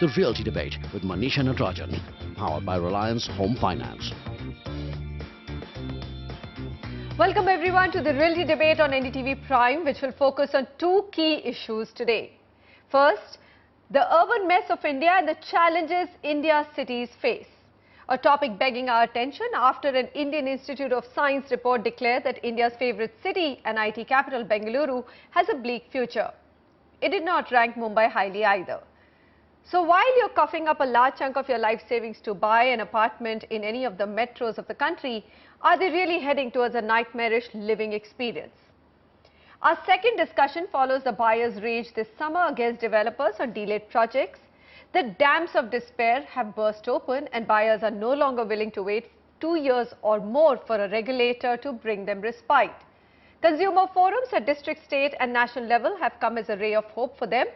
The Realty Debate with Manisha Natarajan, powered by Reliance Home Finance. Welcome everyone to the Realty Debate on NDTV Prime, which will focus on two key issues today. First, the urban mess of India and the challenges India's cities face. A topic begging our attention after an Indian Institute of Science report declared that India's favourite city and IT capital, Bengaluru, has a bleak future. It did not rank Mumbai highly either. So while you're coughing up a large chunk of your life savings to buy an apartment in any of the metros of the country, are they really heading towards a nightmarish living experience? Our second discussion follows the buyer's rage this summer against developers on delayed projects. The dams of despair have burst open and buyers are no longer willing to wait 2 years or more for a regulator to bring them respite. Consumer forums at district, state and national level have come as a ray of hope for them,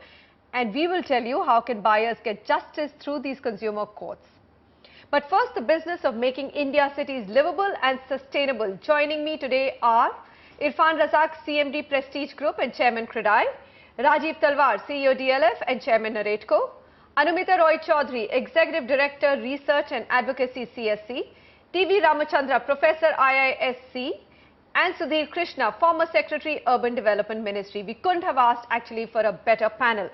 and we will tell you how can buyers get justice through these consumer courts. But first, the business of making India cities livable and sustainable. Joining me today are Irfan Razack, CMD Prestige Group and Chairman CREDAI, Rajiv Talwar, CEO DLF and Chairman Narratco, Anumita Roy Chaudhary, Executive Director Research and Advocacy CSC, TV Ramachandra, Professor IISc, and Sudhir Krishna, former Secretary Urban Development Ministry. We couldn't have asked actually for a better panel.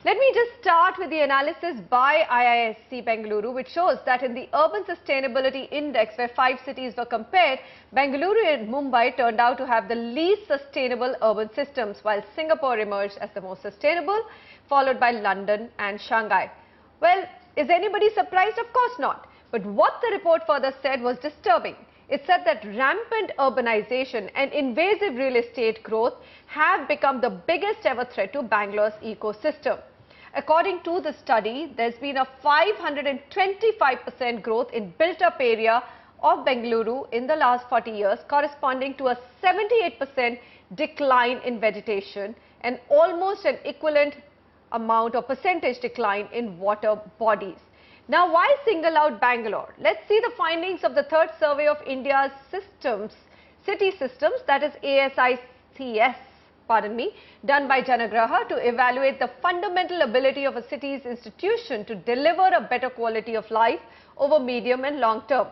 Let me just start with the analysis by IISc Bengaluru, which shows that in the Urban Sustainability Index, where 5 cities were compared, Bengaluru and Mumbai turned out to have the least sustainable urban systems, while Singapore emerged as the most sustainable, followed by London and Shanghai. Well, is anybody surprised? Of course not. But what the report further said was disturbing. It said that rampant urbanization and invasive real estate growth have become the biggest ever threat to Bangalore's ecosystem. According to the study, there's been a 525% growth in built-up area of Bengaluru in the last 40 years, corresponding to a 78% decline in vegetation and almost an equivalent amount or percentage decline in water bodies. Now, why single out Bangalore? Let's see the findings of the third survey of India's city systems, that is ASICS, done by Janagraha to evaluate the fundamental ability of a city's institution to deliver a better quality of life over medium and long term.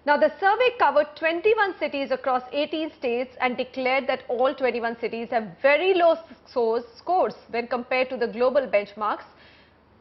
Now, the survey covered 21 cities across 18 states and declared that all 21 cities have very low scores when compared to the global benchmarks.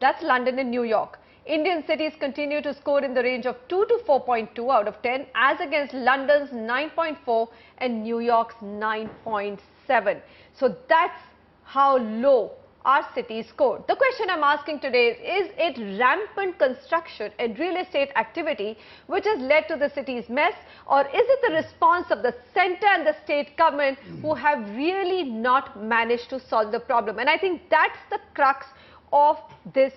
That's London and New York. Indian cities continue to score in the range of 2 to 4.2 out of 10 as against London's 9.4 and New York's 9.7. So that's how low our cities scored. The question I'm asking today is it rampant construction and real estate activity which has led to the city's mess, or is it the response of the centre and the state government who have really not managed to solve the problem? And I think that's the crux of this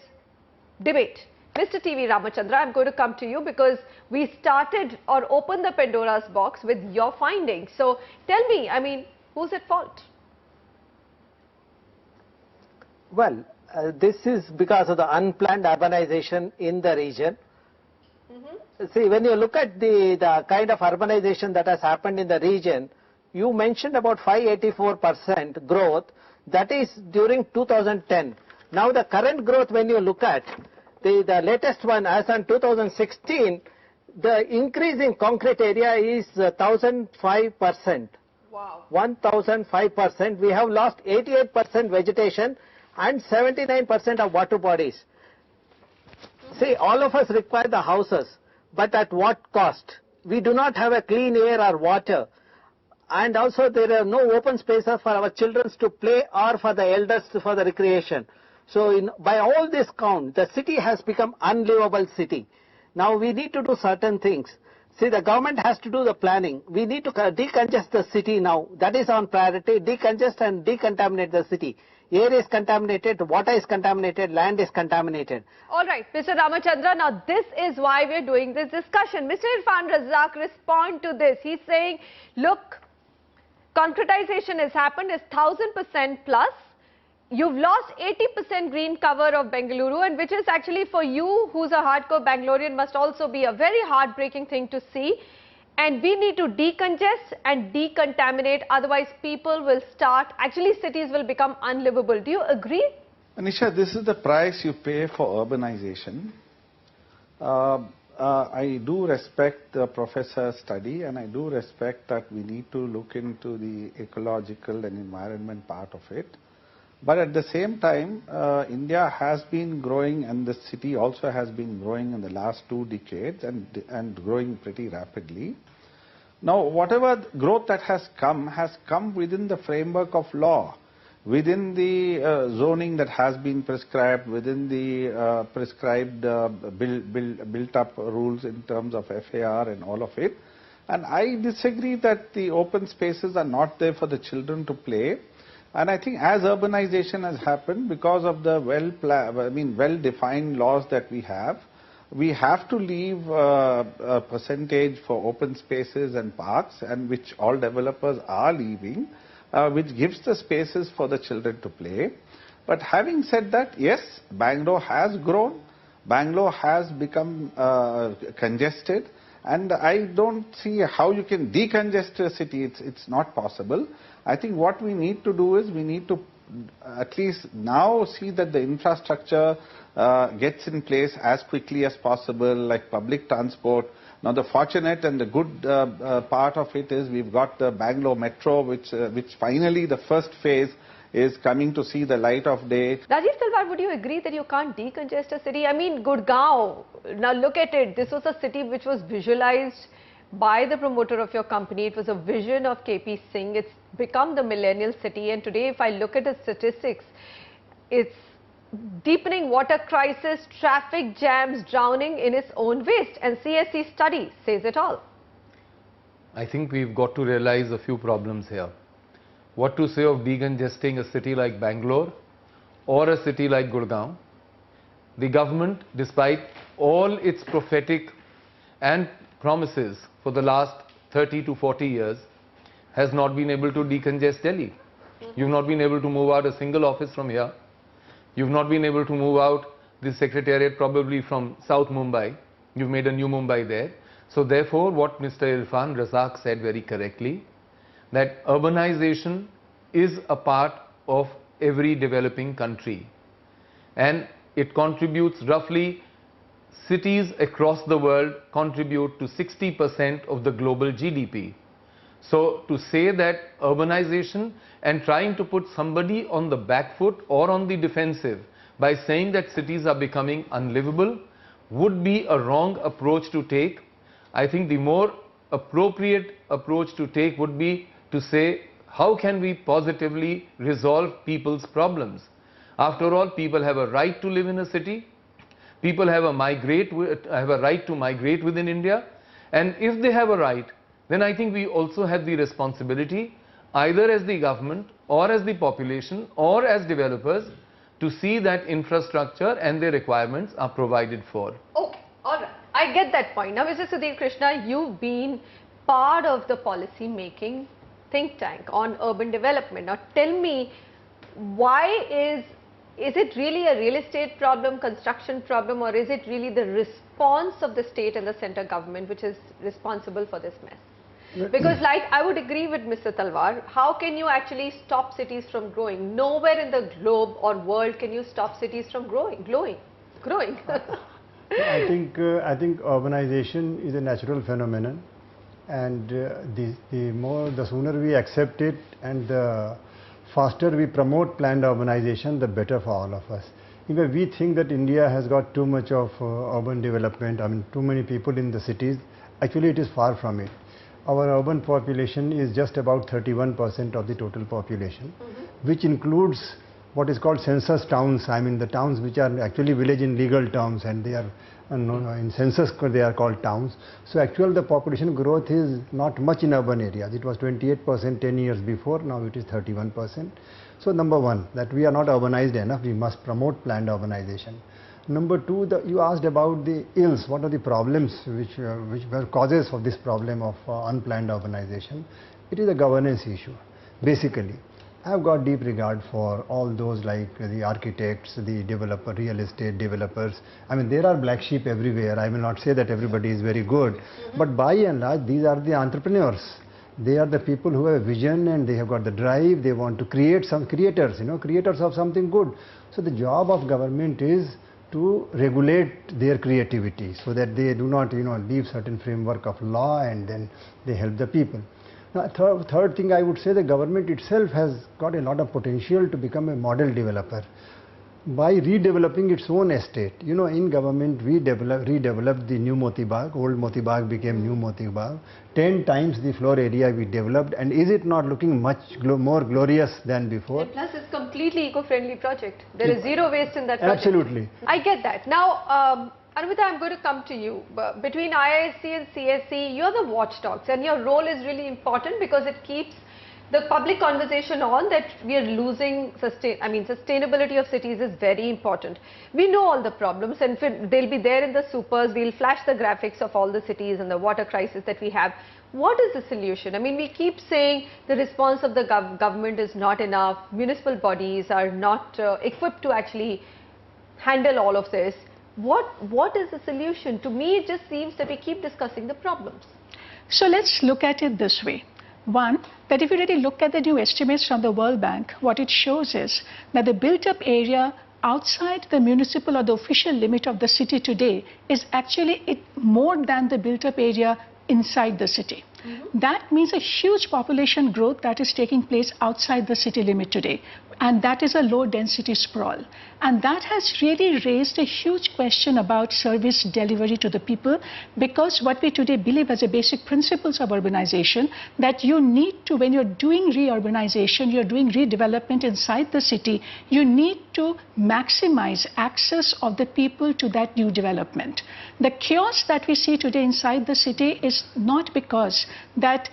debate. Mr. TV Ramachandra, I'm going to come to you because we started or opened the Pandora's box with your findings. So tell me, I mean, who's at fault? Well, this is because of the unplanned urbanization in the region. See, when you look at the kind of urbanization that has happened in the region, you mentioned about 584% growth, that is during 2010. Now the current growth, when you look at the latest one as on 2016, the increase in concrete area is 1005%. Wow. 1005%. We have lost 88% vegetation and 79% of water bodies. See, all of us require the houses, but at what cost? We do not have a clean air or water, and also there are no open spaces for our children to play or for the elders for the recreation. So by all this count, the city has become unlivable city. Now we need to do certain things. See, the government has to do the planning. We need to decongest the city now. That is on priority. Decongest and decontaminate the city. Air is contaminated, water is contaminated, land is contaminated. All right, Mr. Ramachandra, now this is why we're doing this discussion. Mr. Irfan Razack, respond to this. He's saying, look, concretization has happened, is 1000% plus. You've lost 80% green cover of Bengaluru, and which is actually for you, who's a hardcore Bangalorean, must also be a very heartbreaking thing to see. And we need to decongest and decontaminate, otherwise people will start, actually cities will become unlivable. Do you agree? Anisha, this is the price you pay for urbanization. I do respect the professor's study, and I do respect that we need to look into the ecological and environment part of it. But at the same time, India has been growing, and the city also has been growing in the last 2 decades and growing pretty rapidly. Now, whatever growth that has come within the framework of law, within the zoning that has been prescribed, within the prescribed built-up rules in terms of FAR and all of it. And I disagree that the open spaces are not there for the children to play. And I think as urbanization has happened, because of the well-defined laws that we have to leave a percentage for open spaces and parks, and which all developers are leaving, which gives the spaces for the children to play. But having said that, yes, Bangalore has grown, Bangalore has become congested, and I don't see how you can decongest a city. It's not possible. I think what we need to do is we need to at least now see that the infrastructure gets in place as quickly as possible, like public transport. Now the fortunate and the good part of it is we've got the Bangalore Metro, which finally the first phase is coming to see the light of day. Rajiv Talwar, would you agree that you can't decongest a city? I mean, Gurgaon, now look at it. This was a city which was visualized by the promoter of your company. It was a vision of KP Singh. It's become the millennial city, and today if I look at the statistics, it's deepening water crisis, traffic jams, drowning in its own waste, and CSC study says it all. I think we've got to realize a few problems here. What to say of decongesting a city like Bangalore or a city like Gurgaon? The government, despite all its prophetic and promises for the last 30 to 40 years, has not been able to decongest Delhi. You've not been able to move out a single office from here. You've not been able to move out the secretariat probably from South Mumbai. You've made a new Mumbai there. So therefore, what Mr. Irfan Razack said very correctly, that urbanization is a part of every developing country. And it contributes roughly, cities across the world contribute to 60% of the global GDP. So to say that urbanization and trying to put somebody on the back foot or on the defensive by saying that cities are becoming unlivable would be a wrong approach to take. I think the more appropriate approach to take would be to say, how can we positively resolve people's problems? After all, people have a right to live in a city. People have a right to migrate within India. And if they have a right, then I think we also have the responsibility, either as the government or as the population or as developers, to see that infrastructure and their requirements are provided for. Okay, all right. I get that point. Now, Mr. Sudhir Krishna, you've been part of the policy making think tank on urban development. Now, tell me, why is it really a real estate problem, construction problem, or is it really the response of the state and the center government which is responsible for this mess? Because like I would agree with Mr. Talwar, how can you actually stop cities from growing? Nowhere in the globe or world can you stop cities from growing. I think urbanization is a natural phenomenon, and the sooner we accept it and the faster we promote planned urbanization, the better for all of us. If we think that India has got too much of urban development, I mean too many people in the cities, actually it is far from it. Our urban population is just about 31% of the total population, which includes what is called census towns. I mean the towns which are actually village in legal terms, and they are in census they are called towns. So actually the population growth is not much in urban areas. It was 28% 10 years before, now it is 31%. So number one, that we are not urbanized enough, we must promote planned urbanization. Number two, you asked about the ills, what are the problems which were causes of this problem of unplanned urbanization. It is a governance issue, basically. I have got deep regard for all those like the architects, the developer, real estate developers. I mean, there are black sheep everywhere. I will not say that everybody is very good, but by and large, these are the entrepreneurs. They are the people who have a vision and they have got the drive. They want to create some creators, creators of something good. So the job of government is to regulate their creativity so that they do not, leave certain framework of law and then they help the people. Now, third thing I would say, the government itself has got a lot of potential to become a model developer by redeveloping its own estate. In government we redeveloped the new Moti Bagh. Old Moti Bagh became new Moti Bagh. 10 times the floor area we developed, and is it not looking much more glorious than before? And plus it's completely eco-friendly project. There is zero waste in that project. Absolutely. I get that. Now, Anvita, I'm going to come to you. Between IISc and CSE, you're the watchdogs, and your role is really important because it keeps the public conversation on that we are losing sustainability of cities is very important. We know all the problems, and they'll be there in the supers. We'll flash the graphics of all the cities and the water crisis that we have. What is the solution? I mean, we keep saying the response of the government is not enough. Municipal bodies are not equipped to actually handle all of this. What is the solution? To me, it just seems that we keep discussing the problems. So let's look at it this way. One, that if you really look at the new estimates from the World Bank, what it shows is that the built-up area outside the municipal or the official limit of the city today is actually more than the built-up area inside the city. That means a huge population growth that is taking place outside the city limit today, and that is a low density sprawl. And that has really raised a huge question about service delivery to the people, because what we today believe as a basic principles of urbanization, that you need to, when you're doing reurbanization, you're doing redevelopment inside the city, you need to maximize access of the people to that new development. The chaos that we see today inside the city is not because that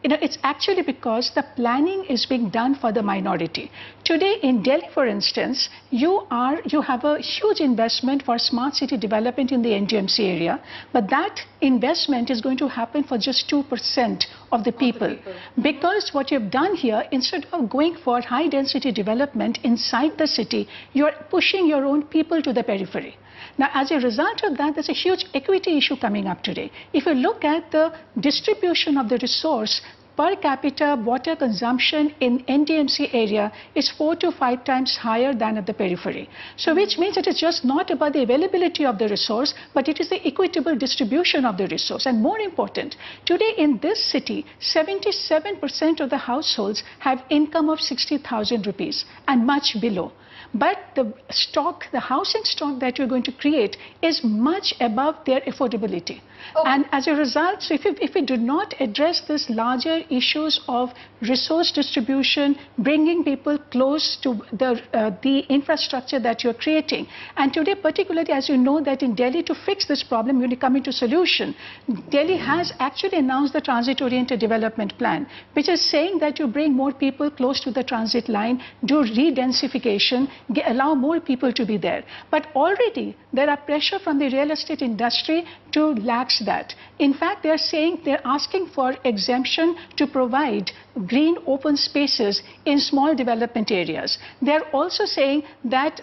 it's actually because the planning is being done for the minority. Today in Delhi, for instance, you have a huge investment for smart city development in the NDMC area, but that investment is going to happen for just 2% of the people. Because what you've done here, instead of going for high density development inside the city, you're pushing your own people to the periphery. Now, as a result of that, there's a huge equity issue coming up today. If you look at the distribution of the resource, per capita water consumption in NDMC area is 4 to 5 times higher than at the periphery. So which means it is just not about the availability of the resource, but it is the equitable distribution of the resource. And more important, today in this city, 77% of the households have income of 60,000 rupees and much below. But the housing stock that you're going to create is much above their affordability. Okay. And as a result, so if we do not address this larger issues of resource distribution, bringing people close to the infrastructure that you're creating, and today particularly, as you know, that in Delhi, to fix this problem, you need to come into solution. Delhi has actually announced the transit-oriented development plan, which is saying that you bring more people close to the transit line, do re-densification, allow more people to be there. But already there are pressure from the real estate industry to lax that. In fact, they're asking for exemption to provide green open spaces in small development areas. They're also saying that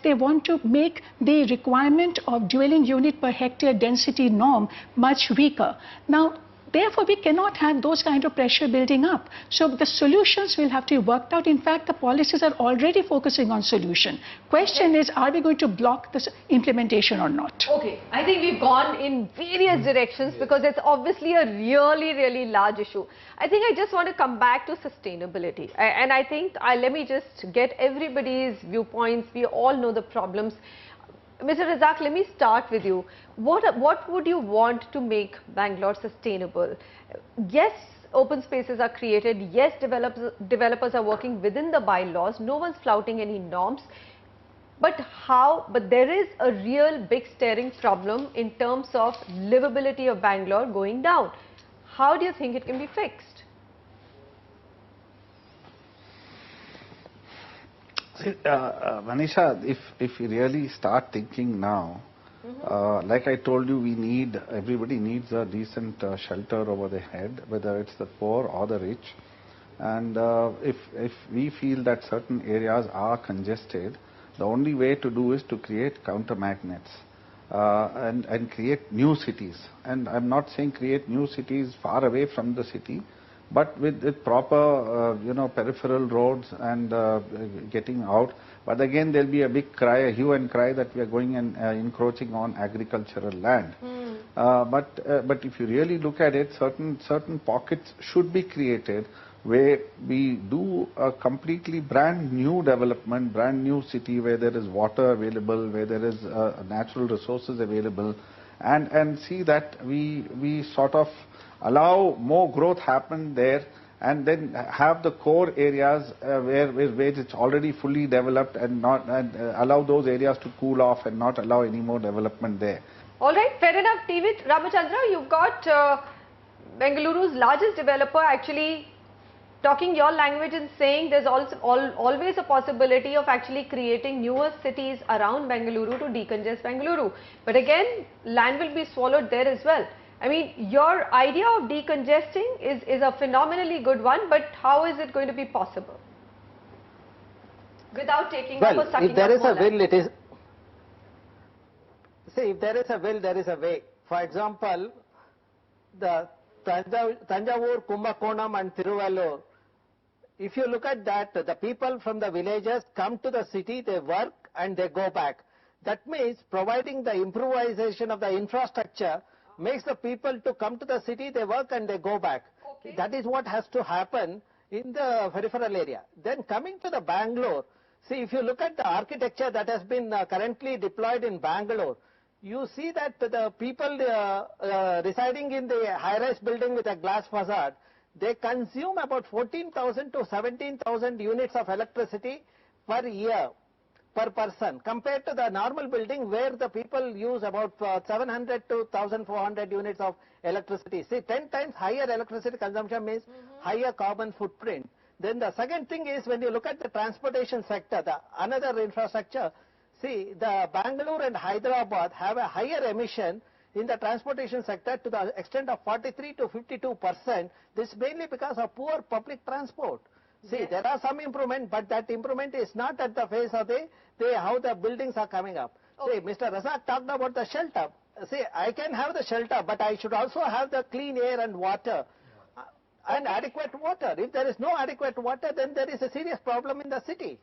they want to make the requirement of dwelling unit per hectare density norm much weaker. Now, therefore, we cannot have those kind of pressure building up. So the solutions will have to be worked out. In fact, the policies are already focusing on solution. Question is, are we going to block this implementation or not? Okay, I think we've gone in various directions because it's obviously a really, really large issue. I think I just want to come back to sustainability. And I think, let me just get everybody's viewpoints. We all know the problems. Mr. Razack, let me start with you. What would you want to make Bangalore sustainable? Yes, open spaces are created. Yes, developers are working within the bylaws. No one's flouting any norms. But But there is a real big staring problem in terms of livability of Bangalore going down. How do you think it can be fixed? Manisha, if we really start thinking now, like I told you, everybody needs a decent shelter over their head, whether it's the poor or the rich. And if we feel that certain areas are congested, the only way to do is to create counter magnets and create new cities. And I'm not saying create new cities far away from the city, but with proper, peripheral roads and getting out. But again, there'll be a big cry, a hue and cry that we are going and encroaching on agricultural land. But if you really look at it, certain pockets should be created where we do a completely brand new development, brand new city where there is water available, where there is natural resources available, and see that we sort of allow more growth happen there, and then have the core areas where it's already fully developed, and not allow those areas to cool off and not allow any more development there. All right, fair enough. TV Ramachandra, you've got Bengaluru's largest developer actually talking your language and saying there's also always a possibility of actually creating newer cities around Bengaluru to decongest Bengaluru. But again, land will be swallowed there as well. I mean, your idea of decongesting is a phenomenally good one, but how is it going to be possible? Without taking up or sucking if there up is more a will, land. it is... See, if there is a will, there is a way. For example, the Tanjavur, Kumbakonam and Tiruvallur, if you look at that, the people from the villages come to the city, they work and they go back. That means providing the improvisation of the infrastructure makes the people to come to the city, they work and they go back. Okay. That is what has to happen in the peripheral area. Then coming to the Bangalore, see, if you look at the architecture that has been currently deployed in Bangalore, you see that the people residing in the high-rise building with a glass facade, they consume about 14,000 to 17,000 units of electricity per year, per person, compared to the normal building where the people use about 700 to 1,400 units of electricity. See, 10 times higher electricity consumption means higher carbon footprint. Then the second thing is, when you look at the transportation sector, the another infrastructure, see, the Bangalore and Hyderabad have a higher emission in the transportation sector to the extent of 43 to 52%. This is mainly because of poor public transport. See, Yes. there are some improvement, but that improvement is not at the phase of how the buildings are coming up. Okay. See, Mr. Razack talked about the shelter. See, I can have the shelter, but I should also have the clean air and water. And adequate water. If there is no adequate water, then there is a serious problem in the city.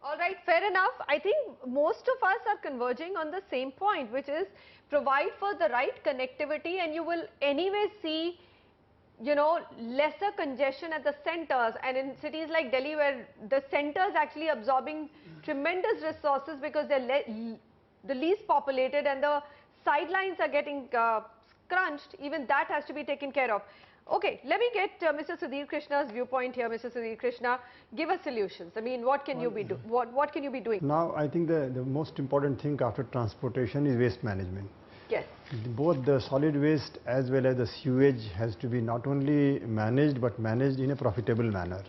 All right, fair enough. I think most of us are converging on the same point, which is provide for the right connectivity, and you will anyway see, lesser congestion at the centers, and in cities like Delhi where the centers actually absorbing tremendous resources because they're the least populated and the sidelines are getting scrunched, even that has to be taken care of. Okay, let me get Mr. Sudhir Krishna's viewpoint here. Mr. Sudhir Krishna, give us solutions. I mean, what can you be what can you be doing? Now, I think the most important thing after transportation is waste management. Yes. Both the solid waste as well as the sewage has to be not only managed but managed in a profitable manner.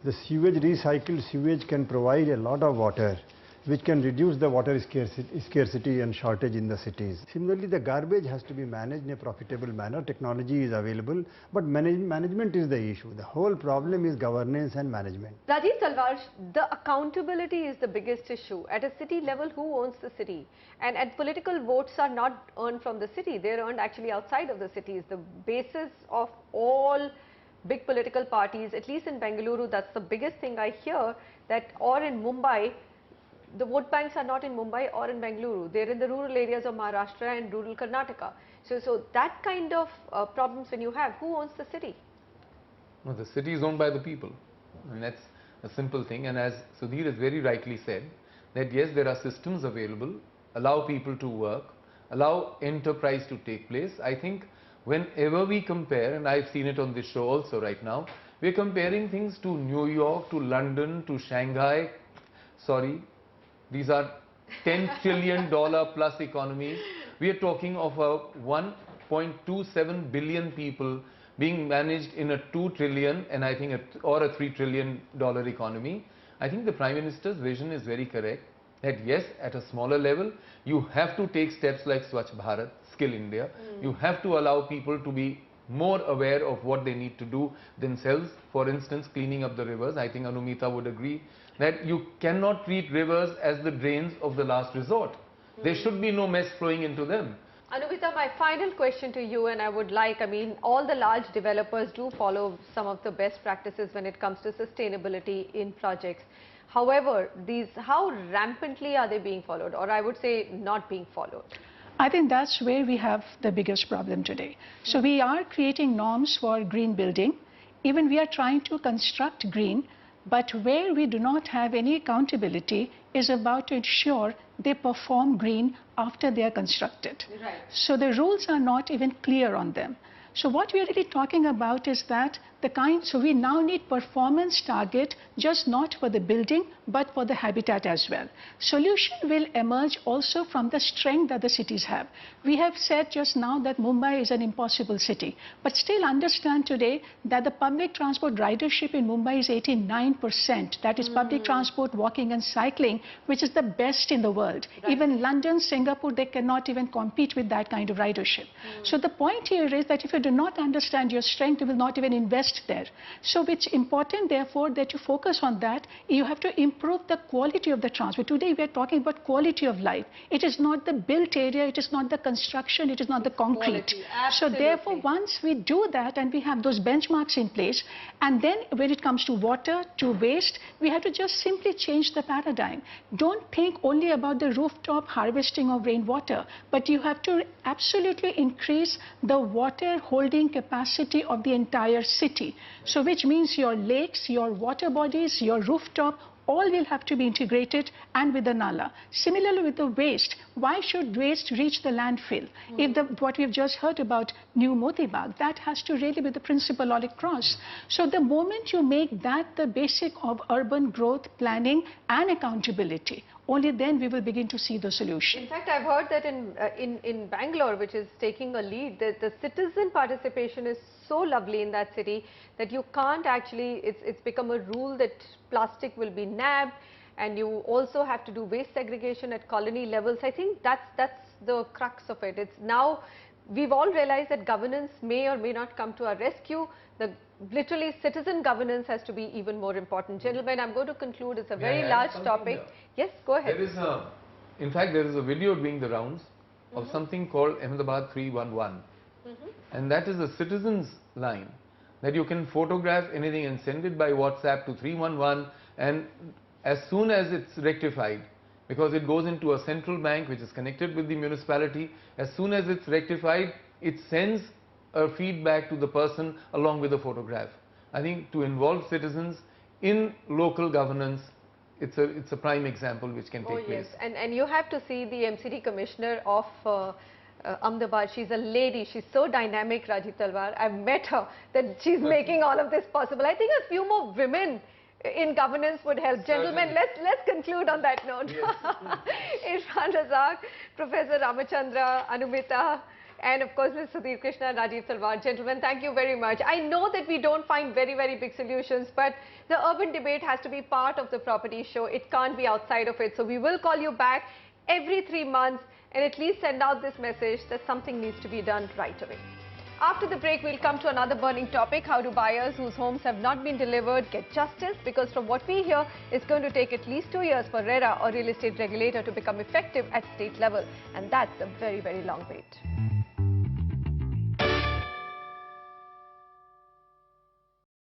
The recycled sewage can provide a lot of water, which can reduce the water scarcity and shortage in the cities. Similarly, the garbage has to be managed in a profitable manner. Technology is available, but management is the issue. The whole problem is governance and management. Rajiv Talwar, the accountability is the biggest issue. At a city level, who owns the city? And political votes are not earned from the city. They are earned actually outside of the cities. The basis of all big political parties, at least in Bengaluru, that's the biggest thing I hear, that or in Mumbai, the vote banks are not in Mumbai or in Bengaluru. They're in the rural areas of Maharashtra and rural Karnataka. So that kind of problems when you have, who owns the city? No, the city is owned by the people, and that's a simple thing. And as Sudhir has very rightly said, that yes, there are systems available, allow people to work, allow enterprise to take place. I think whenever we compare, and I've seen it on this show also right now, we're comparing things to New York, to London, to Shanghai. Sorry, these are $10 trillion plus economies. We are talking of a 1.27 billion people being managed in a 2 trillion and I think or a $3 trillion economy. I think the Prime Minister's vision is very correct, that yes, at a smaller level, you have to take steps like Swachh Bharat, Skill India. You have to allow people to be more aware of what they need to do themselves. For instance, cleaning up the rivers. I think Anumita would agree that you cannot treat rivers as the drains of the last resort. There should be no mess flowing into them. Anubita, my final question to you, and I would like, all the large developers do follow some of the best practices when it comes to sustainability in projects. However, how rampantly are they being followed, or I would say not being followed? I think that's where we have the biggest problem today. So we are creating norms for green building. Even we are trying to construct green, but where we do not have any accountability is about to ensure they perform green after they are constructed. Right. So the rules are not even clear on them. So what we are really talking about is that so we now need performance target just not for the building but for the habitat as well. Solution will emerge also from the strength that the cities have. We have said just now that Mumbai is an impossible city, but still understand today that the public transport ridership in Mumbai is 89%. That is public transport, walking and cycling, which is the best in the world. Right. Even London, Singapore, they cannot even compete with that kind of ridership. So the point here is that if you do not understand your strength, you will not even invest there. So it's important, therefore, that you focus on that. You have to improve the quality of the transport. Today, we are talking about quality of life. It is not the built area, it is not the construction, it is not the concrete. So therefore, once we do that and we have those benchmarks in place, and then when it comes to water, to waste, we have to just simply change the paradigm. Don't think only about the rooftop harvesting of rainwater, but you have to absolutely increase the water holding capacity of the entire city. So which means your lakes, your water bodies, your rooftop, all will have to be integrated, and with the nala. Similarly with the waste, why should waste reach the landfill? If what we've just heard about New Moti Bagh, that has to really be the principle all across. So the moment you make that the basic of urban growth planning and accountability, only then we will begin to see the solution. In fact, I've heard that in Bangalore, which is taking a lead, the citizen participation is so lovely in that city that you can't actually, it's become a rule that plastic will be nabbed, and you also have to do waste segregation at colony levels. I think that's the crux of it. It's now, we've all realized that governance may or may not come to our rescue. Literally citizen governance has to be even more important. Gentlemen, I'm going to conclude. It's a very large topic. Yes, go ahead. In fact, there is a video doing the rounds of something called Ahmedabad 311. And that is a citizen's line that you can photograph anything and send it by WhatsApp to 311, and as soon as it's rectified, because it goes into a central bank which is connected with the municipality, as soon as it's rectified, it sends a feedback to the person along with a photograph. I think to involve citizens in local governance, it's a prime example which can take place. And you have to see the MCD commissioner of Ahmedabad. She's a lady. She's so dynamic, Rajiv Talwar. I've met her, that she's making all of this possible. I think a few more women in governance would help. Gentlemen, let's conclude on that note. Yes. Irfan, Razack, Professor Ramachandra, Anubita, and of course, Ms. Sudhir Krishna and Rajiv Talwar. Gentlemen, thank you very much. I know that we don't find very, very big solutions, but the urban debate has to be part of the property show. It can't be outside of it. So we will call you back every 3 months and at least send out this message that something needs to be done right away. After the break, we'll come to another burning topic. How do buyers whose homes have not been delivered get justice? Because from what we hear, it's going to take at least 2 years for RERA, or real estate regulator, to become effective at state level. And that's a very, very long wait.